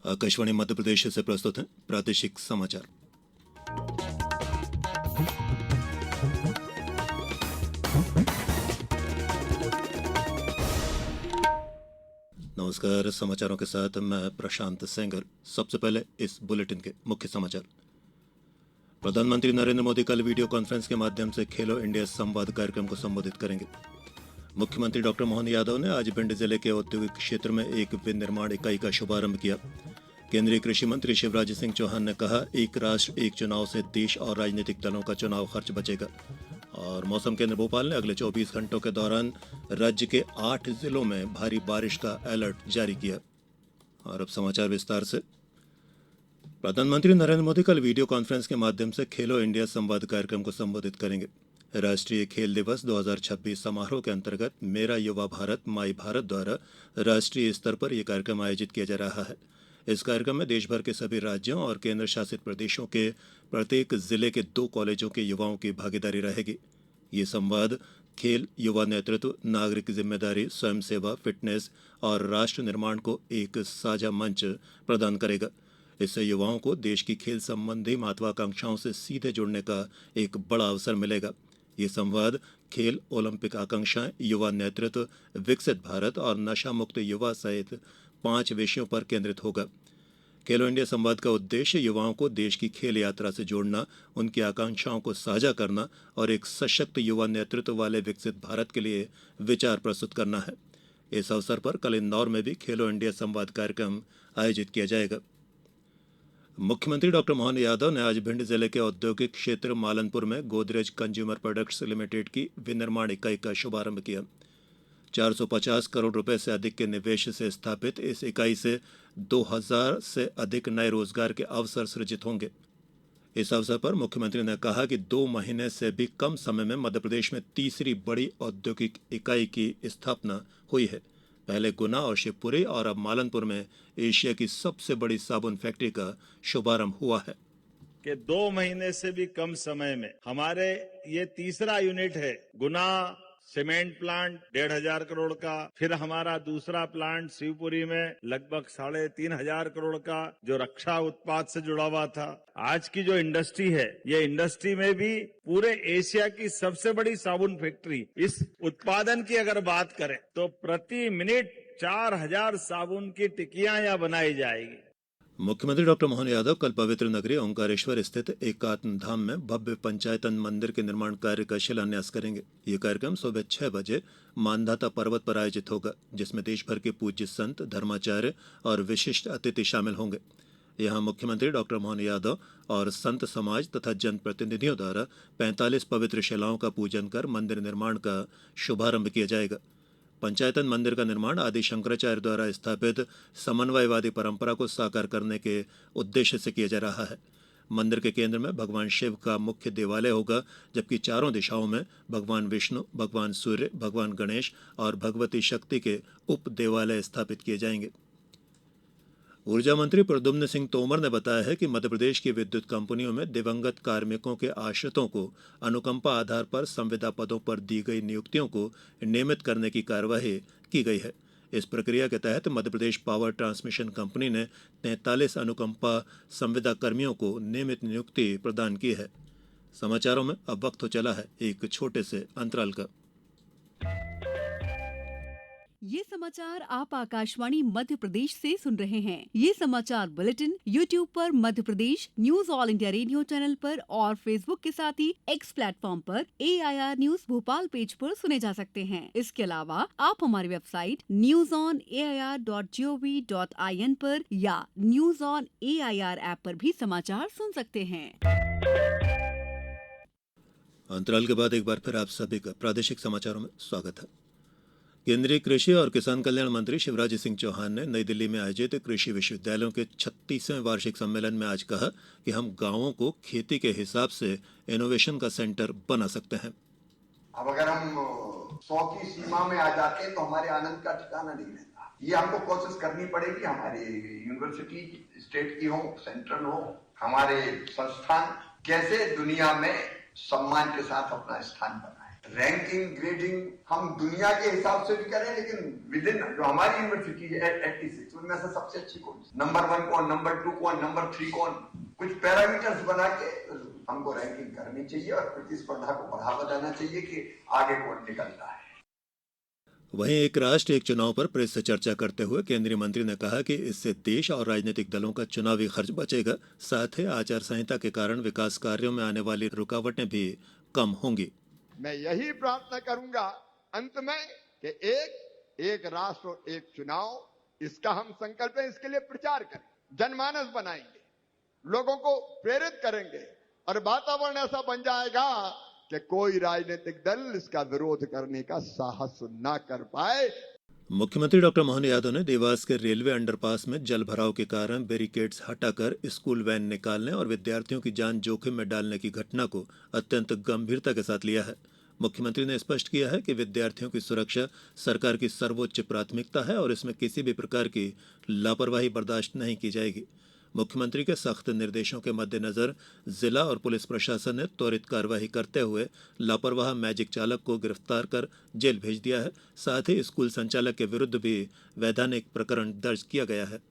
आकाशवाणी मध्य प्रदेश से प्रस्तुत है प्रादेशिक समाचार। नमस्कार, समाचारों के साथ मैं प्रशांत सेंगर। सबसे पहले इस बुलेटिन के मुख्य समाचार। प्रधानमंत्री नरेंद्र मोदी कल वीडियो कॉन्फ्रेंस के माध्यम से खेलो इंडिया संवाद कार्यक्रम को संबोधित करेंगे। मुख्यमंत्री डॉक्टर मोहन यादव ने आज भिंड जिले के औद्योगिक क्षेत्र में एक विनिर्माण इकाई का शुभारंभ किया। केंद्रीय कृषि मंत्री शिवराज सिंह चौहान ने कहा, एक राष्ट्र एक चुनाव से देश और राजनीतिक दलों का चुनाव खर्च बचेगा। और मौसम केंद्र भोपाल ने अगले 24 घंटों के दौरान राज्य के 8 जिलों में भारी बारिश का अलर्ट जारी किया। और अब समाचार विस्तार से। प्रधानमंत्री नरेंद्र मोदी कल वीडियो कॉन्फ्रेंस के माध्यम से खेलो इंडिया संवाद कार्यक्रम को संबोधित करेंगे। राष्ट्रीय खेल दिवस 2026 समारोह के अंतर्गत मेरा युवा भारत माई भारत द्वारा राष्ट्रीय स्तर पर यह कार्यक्रम आयोजित किया जा रहा है। इस कार्यक्रम में देश भर के सभी राज्यों और केंद्र शासित प्रदेशों के प्रत्येक जिले के 2 कॉलेजों के युवाओं की भागीदारी रहेगी। ये संवाद खेल, युवा नेतृत्व, नागरिक जिम्मेदारी, स्वयं सेवा, फिटनेस और राष्ट्र निर्माण को एक साझा मंच प्रदान करेगा। इससे युवाओं को देश की खेल संबंधी महत्वाकांक्षाओं से सीधे जुड़ने का एक बड़ा अवसर मिलेगा। ये संवाद खेल, ओलंपिक आकांक्षाएं, युवा नेतृत्व, विकसित भारत और नशा मुक्त युवा सहित 5 विषयों पर केंद्रित होगा। खेलो इंडिया संवाद का उद्देश्य युवाओं को देश की खेल यात्रा से जोड़ना, उनकी आकांक्षाओं को साझा करना और एक सशक्त युवा नेतृत्व वाले विकसित भारत के लिए विचार प्रस्तुत करना है। इस अवसर पर कल इंदौर में भी खेलो इंडिया संवाद कार्यक्रम आयोजित किया जाएगा। मुख्यमंत्री डॉक्टर मोहन यादव ने आज भिंड जिले के औद्योगिक क्षेत्र मालनपुर में गोदरेज कंज्यूमर प्रोडक्ट्स लिमिटेड की विनिर्माण इकाई का शुभारंभ किया। 450 करोड़ रुपए से अधिक के निवेश से स्थापित इस इकाई से 2000 से अधिक नए रोजगार के अवसर सृजित होंगे। इस अवसर पर मुख्यमंत्री ने कहा कि 2 महीने से भी कम समय में मध्य प्रदेश में तीसरी बड़ी औद्योगिक इकाई की स्थापना हुई है। पहले गुना और शिवपुरी और अब मालनपुर में एशिया की सबसे बड़ी साबुन फैक्ट्री का शुभारंभ हुआ है। कि 2 महीने से भी कम समय में हमारे ये तीसरा यूनिट है। गुना सीमेंट प्लांट 1,500 करोड़ का, फिर हमारा दूसरा प्लांट शिवपुरी में लगभग 3,500 करोड़ का जो रक्षा उत्पाद से जुड़ा हुआ था। आज की जो इंडस्ट्री है, ये इंडस्ट्री में भी पूरे एशिया की सबसे बड़ी साबुन फैक्ट्री। इस उत्पादन की अगर बात करें तो प्रति मिनट 4,000 साबुन की टिकियां यहाँ बनाई जाएगी। मुख्यमंत्री डॉक्टर मोहन यादव कल पवित्र नगरी ओंकारेश्वर स्थित एकात्म धाम में भव्य पंचायतन मंदिर के निर्माण कार्य का शिलान्यास करेंगे। ये कार्यक्रम सुबह 6 बजे मानधाता पर्वत पर आयोजित होगा, जिसमें देश भर के पूज्य संत, धर्माचार्य और विशिष्ट अतिथि शामिल होंगे। यहाँ मुख्यमंत्री डॉक्टर मोहन यादव और संत समाज तथा जनप्रतिनिधियों द्वारा 45 पवित्र शिलाओं का पूजन कर मंदिर निर्माण का शुभारंभ किया जाएगा। पंचायतन मंदिर का निर्माण आदि शंकराचार्य द्वारा स्थापित समन्वयवादी परंपरा को साकार करने के उद्देश्य से किया जा रहा है। मंदिर के केंद्र में भगवान शिव का मुख्य देवालय होगा, जबकि चारों दिशाओं में भगवान विष्णु, भगवान सूर्य, भगवान गणेश और भगवती शक्ति के उप देवालय स्थापित किए जाएंगे। ऊर्जा मंत्री प्रद्युम्न सिंह तोमर ने बताया है कि मध्य प्रदेश की विद्युत कंपनियों में दिवंगत कार्मिकों के आश्रितों को अनुकंपा आधार पर संविदा पदों पर दी गई नियुक्तियों को नियमित करने की कार्यवाही की गई है। इस प्रक्रिया के तहत Madhya Pradesh power transmission company ने 43 अनुकंपा संविदा कर्मियों को नियमित नियुक्ति प्रदान की है। समाचारों में अब वक्त हो चला है एक छोटे से अंतराल का। ये समाचार आप आकाशवाणी मध्य प्रदेश से सुन रहे हैं। ये समाचार बुलेटिन YouTube पर Madhya Pradesh news All India Radio channel पर और Facebook के साथ ही X प्लेटफॉर्म पर AIR न्यूज भोपाल पेज पर सुने जा सकते हैं। इसके अलावा आप हमारी वेबसाइट newsonair.gov.in पर या न्यूज ऑन AIR ऐप पर भी समाचार सुन सकते हैं। अंतराल के बाद एक बार फिर आप सभी का प्रादेशिक समाचारों में स्वागत है। केंद्रीय कृषि और किसान कल्याण मंत्री शिवराज सिंह चौहान ने नई दिल्ली में आयोजित कृषि विश्वविद्यालयों के 36वें वार्षिक सम्मेलन में आज कहा कि हम गांवों को खेती के हिसाब से इनोवेशन का सेंटर बना सकते हैं। अब अगर हम 100 की सीमा में आ जाते हैं तो हमारे आनंद का ठिकाना नहीं रहता। ये हमको कोशिश करनी पड़ेगी। हमारी यूनिवर्सिटी स्टेट की हो, सेंट्रल हो, हमारे संस्थान कैसे दुनिया में सम्मान के साथ अपना स्थान बनाए। रैंकिंग ग्रेडिंग हम दुनिया के हिसाब से भी करें, लेकिन विद इन जो हमारी यूनिवर्सिटी है 86 उनमें से सबसे अच्छी कौन सी, नंबर 1 कौन, नंबर 2 कौन, नंबर 3 कौन, कुछ पैरामीटर्स बना के हमको रैंकिंग करनी चाहिए और प्रतिस्पर्धा को बढ़ावा देना चाहिए कि आगे कौन निकलता है। वहीं एक राष्ट्र एक चुनाव पर प्रेस से चर्चा करते हुए केंद्रीय मंत्री ने कहा कि इससे देश और राजनीतिक दलों का चुनावी खर्च बचेगा, साथ ही आचार संहिता के कारण विकास कार्यों में आने वाली रुकावटें भी कम होंगी। मैं यही प्रार्थना करूंगा अंत में कि एक राष्ट्र और एक चुनाव, इसका हम संकल्प है, इसके लिए प्रचार करें, जनमानस बनाएंगे, लोगों को प्रेरित करेंगे और वातावरण ऐसा बन जाएगा कि कोई राजनीतिक दल इसका विरोध करने का साहस न कर पाए। मुख्यमंत्री डॉक्टर मोहन यादव ने देवास के रेलवे अंडरपास में जल भराव के कारण बैरिकेड्स हटाकर स्कूल वैन निकालने और विद्यार्थियों की जान जोखिम में डालने की घटना को अत्यंत गंभीरता के साथ लिया है। मुख्यमंत्री ने स्पष्ट किया है कि विद्यार्थियों की सुरक्षा सरकार की सर्वोच्च प्राथमिकता है और इसमें किसी भी प्रकार की लापरवाही बर्दाश्त नहीं की जाएगी। मुख्यमंत्री के सख्त निर्देशों के मद्देनजर जिला और पुलिस प्रशासन ने त्वरित कार्रवाई करते हुए लापरवाह मैजिक चालक को गिरफ्तार कर जेल भेज दिया है। साथ ही स्कूल संचालक के विरुद्ध भी वैधानिक प्रकरण दर्ज किया गया है।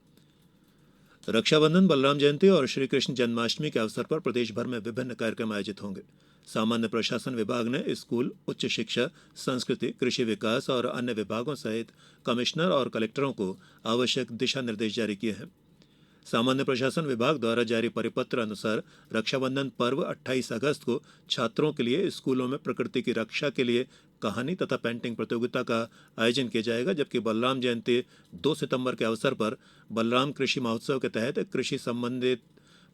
रक्षाबंधन, बलराम जयंती और श्री कृष्ण जन्माष्टमी के अवसर पर प्रदेश भर में विभिन्न कार्यक्रम आयोजित होंगे। सामान्य प्रशासन विभाग ने स्कूल, उच्च शिक्षा, संस्कृति, कृषि विकास और अन्य विभागों सहित कमिश्नर और कलेक्टरों को आवश्यक दिशा निर्देश जारी किए हैं। सामान्य प्रशासन विभाग द्वारा जारी परिपत्र अनुसार रक्षाबंधन पर्व 28 अगस्त को छात्रों के लिए स्कूलों में प्रकृति की रक्षा के लिए कहानी तथा पेंटिंग प्रतियोगिता का आयोजन किया जाएगा, जबकि बलराम जयंती 2 सितंबर के अवसर पर बलराम कृषि महोत्सव के तहत कृषि संबंधित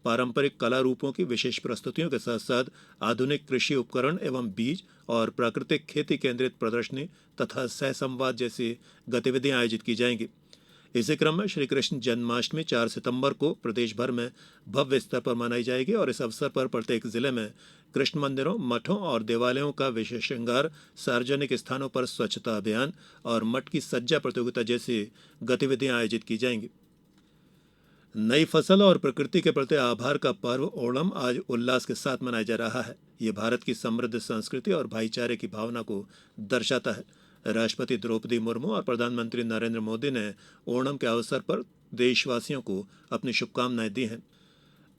पारंपरिक कला रूपों की विशेष प्रस्तुतियों के साथ साथ आधुनिक कृषि उपकरण एवं बीज और प्राकृतिक खेती केंद्रित प्रदर्शनी तथा सह संवाद जैसी गतिविधियां आयोजित की जाएंगी। इसी क्रम में श्री कृष्ण जन्माष्टमी 4 सितंबर को प्रदेश भर में भव्य स्तर पर मनाई जाएगी और इस अवसर पर प्रत्येक जिले में कृष्ण मंदिरों, मठों और देवालयों का विशेष श्रृंगार, सार्वजनिक स्थानों पर स्वच्छता अभियान और मठ की सज्जा प्रतियोगिता जैसी गतिविधियां आयोजित की जाएंगी। नई फसल और प्रकृति के प्रति आभार का पर्व ओणम आज उल्लास के साथ मनाया जा रहा है। ये भारत की समृद्ध संस्कृति और भाईचारे की भावना को दर्शाता है। राष्ट्रपति द्रौपदी मुर्मू और प्रधानमंत्री नरेंद्र मोदी ने ओणम के अवसर पर देशवासियों को अपनी शुभकामनाएं दी हैं।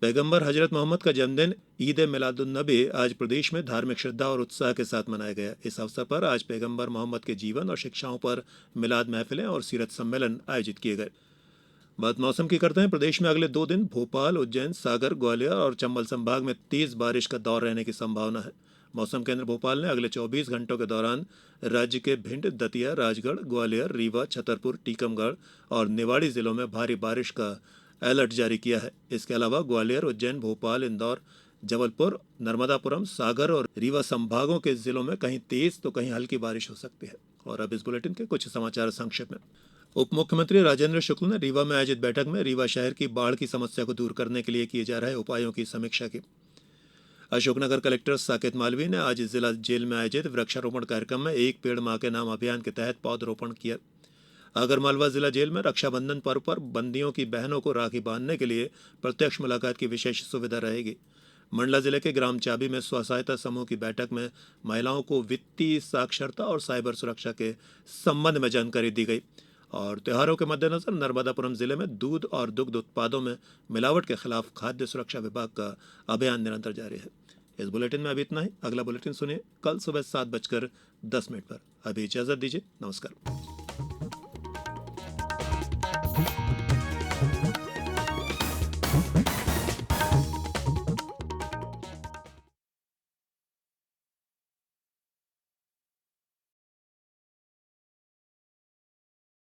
पैगंबर हजरत मोहम्मद का जन्मदिन ईद ए मिलादुन्नबी आज प्रदेश में धार्मिक श्रद्धा और उत्साह के साथ मनाया गया। इस अवसर पर आज पैगंबर मोहम्मद के जीवन और शिक्षाओं पर मिलाद महफिलें और सीरत सम्मेलन आयोजित किए गए। बात मौसम की करते हैं। प्रदेश में अगले 2 दिन भोपाल, उज्जैन, सागर, ग्वालियर और चंबल संभाग में तेज बारिश का दौर रहने की संभावना है। मौसम केंद्र भोपाल ने अगले 24 घंटों के दौरान राज्य के भिंड, दतिया, राजगढ़, ग्वालियर, रीवा, छतरपुर, टीकमगढ़ और निवाड़ी जिलों में भारी बारिश का अलर्ट जारी किया है। इसके अलावा ग्वालियर, उज्जैन, भोपाल, इंदौर, जबलपुर, नर्मदापुरम, सागर और रीवा संभागों के जिलों में कहीं तेज तो कहीं हल्की बारिश हो सकती है। और अब इस बुलेटिन के कुछ समाचार संक्षेप में। उप मुख्यमंत्री राजेंद्र शुक्ल ने रीवा में आयोजित बैठक में रीवा शहर की बाढ़ की समस्या को दूर करने के लिए किए जा रहे उपायों की समीक्षा की। अशोकनगर कलेक्टर साकेत मालवीय ने आज जिला जेल में आयोजित वृक्षारोपण कार्यक्रम में एक पेड़ मां के नाम अभियान के तहत पौधरोपण किया। आगरमालवा जिला जेल में रक्षाबंधन पर्व पर बंदियों की बहनों को राखी बांधने के लिए प्रत्यक्ष मुलाकात की विशेष सुविधा रहेगी। मंडला जिले के ग्राम चाबी में स्व सहायता समूह की बैठक में महिलाओं को वित्तीय साक्षरता और साइबर सुरक्षा के संबंध में जानकारी दी गई। और त्योहारों के मद्देनजर नर्मदापुरम जिले में दूध और दुग्ध उत्पादों में मिलावट के खिलाफ खाद्य सुरक्षा विभाग का अभियान निरंतर जारी है। इस बुलेटिन में अभी इतना ही। अगला बुलेटिन सुनिए कल सुबह 7:10 पर। अभी इजाजत दीजिए। नमस्कार।